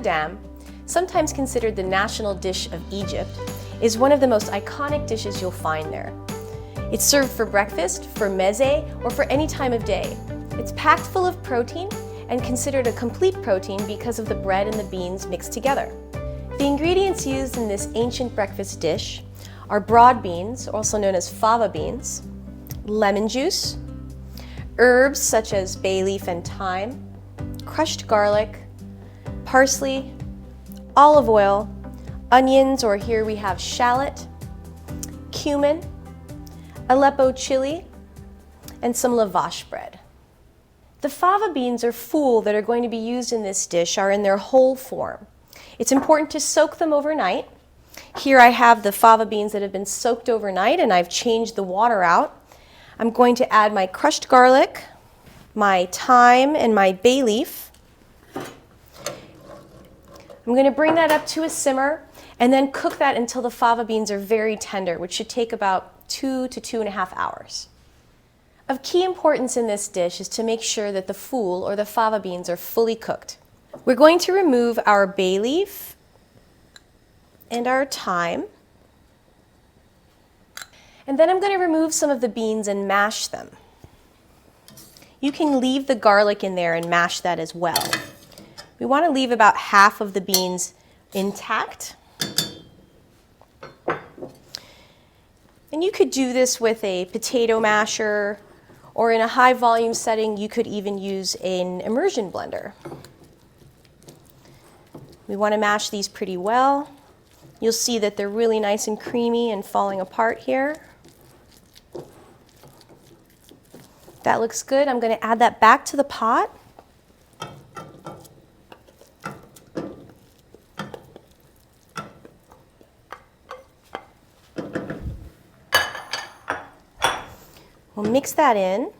madame, sometimes considered the national dish of Egypt, is one of the most iconic dishes you'll find there. It's served for breakfast, for meze, or for any time of day. It's packed full of protein and considered a complete protein because of the bread and the beans mixed together. The ingredients used in this ancient breakfast dish are broad beans, also known as fava beans, lemon juice, herbs such as bay leaf and thyme, crushed garlic, parsley, olive oil, onions, or here we have shallot, cumin, Aleppo chili, and some lavash bread. The fava beans or ful that are going to be used in this dish are in their whole form. It's important to soak them overnight. Here I have the fava beans that have been soaked overnight and I've changed the water out. I'm going to add my crushed garlic, my thyme, and my bay leaf. I'm going to bring that up to a simmer and then cook that until the fava beans are very tender, which should take about 2 to 2.5 hours. Of key importance in this dish is to make sure that the ful or the fava beans are fully cooked. We're going to remove our bay leaf and our thyme. And then I'm going to remove some of the beans and mash them. You can leave the garlic in there and mash that as well. We want to leave about half of the beans intact. And you could do this with a potato masher, or in a high volume setting, you could even use an immersion blender. We want to mash these pretty well. You'll see that they're really nice and creamy and falling apart here. That looks good. I'm going to add that back to the pot. We'll mix that in.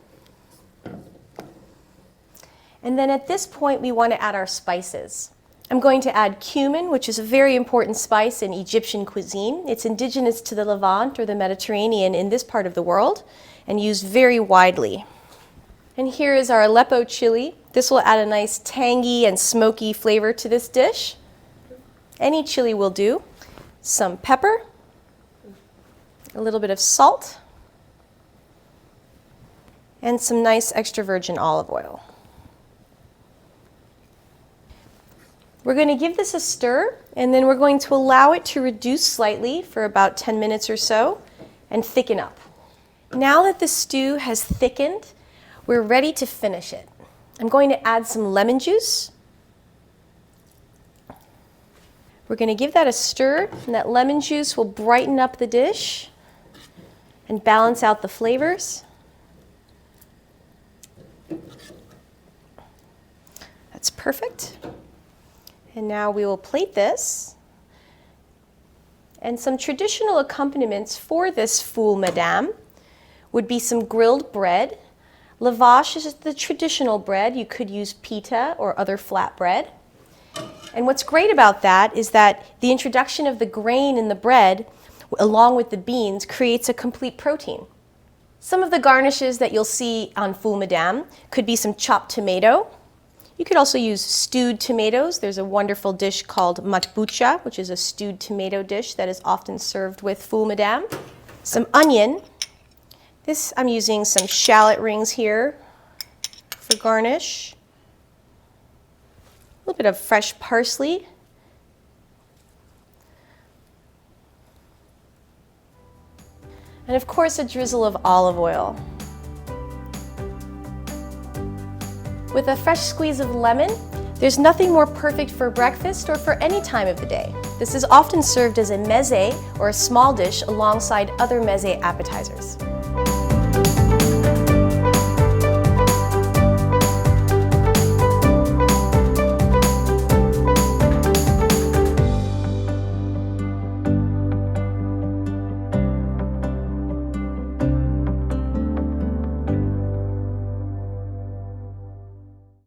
And then at this point, we want to add our spices. I'm going to add cumin, which is a very important spice in Egyptian cuisine. It's indigenous to the Levant or the Mediterranean in this part of the world and used very widely. And here is our Aleppo chili. This will add a nice tangy and smoky flavor to this dish. Any chili will do. Some pepper, a little bit of salt, and some nice extra virgin olive oil. We're going to give this a stir, and then we're going to allow it to reduce slightly for about 10 minutes or so and thicken up. Now that the stew has thickened, we're ready to finish it. I'm going to add some lemon juice. We're going to give that a stir, and that lemon juice will brighten up the dish and balance out the flavors. That's perfect. And now we will plate this. And some traditional accompaniments for this ful madame would be some grilled bread. Lavash is the traditional bread. You could use pita or other flat bread. And what's great about that is that the introduction of the grain in the bread, along with the beans, creates a complete protein. Some of the garnishes that you'll see on ful madame could be some chopped tomato. You could also use stewed tomatoes. There's a wonderful dish called matbucha, which is a stewed tomato dish that is often served with ful madame. Some onion. I'm using some shallot rings here for garnish. A little bit of fresh parsley. And of course, a drizzle of olive oil. With a fresh squeeze of lemon, there's nothing more perfect for breakfast or for any time of the day. This is often served as a meze or a small dish alongside other meze appetizers.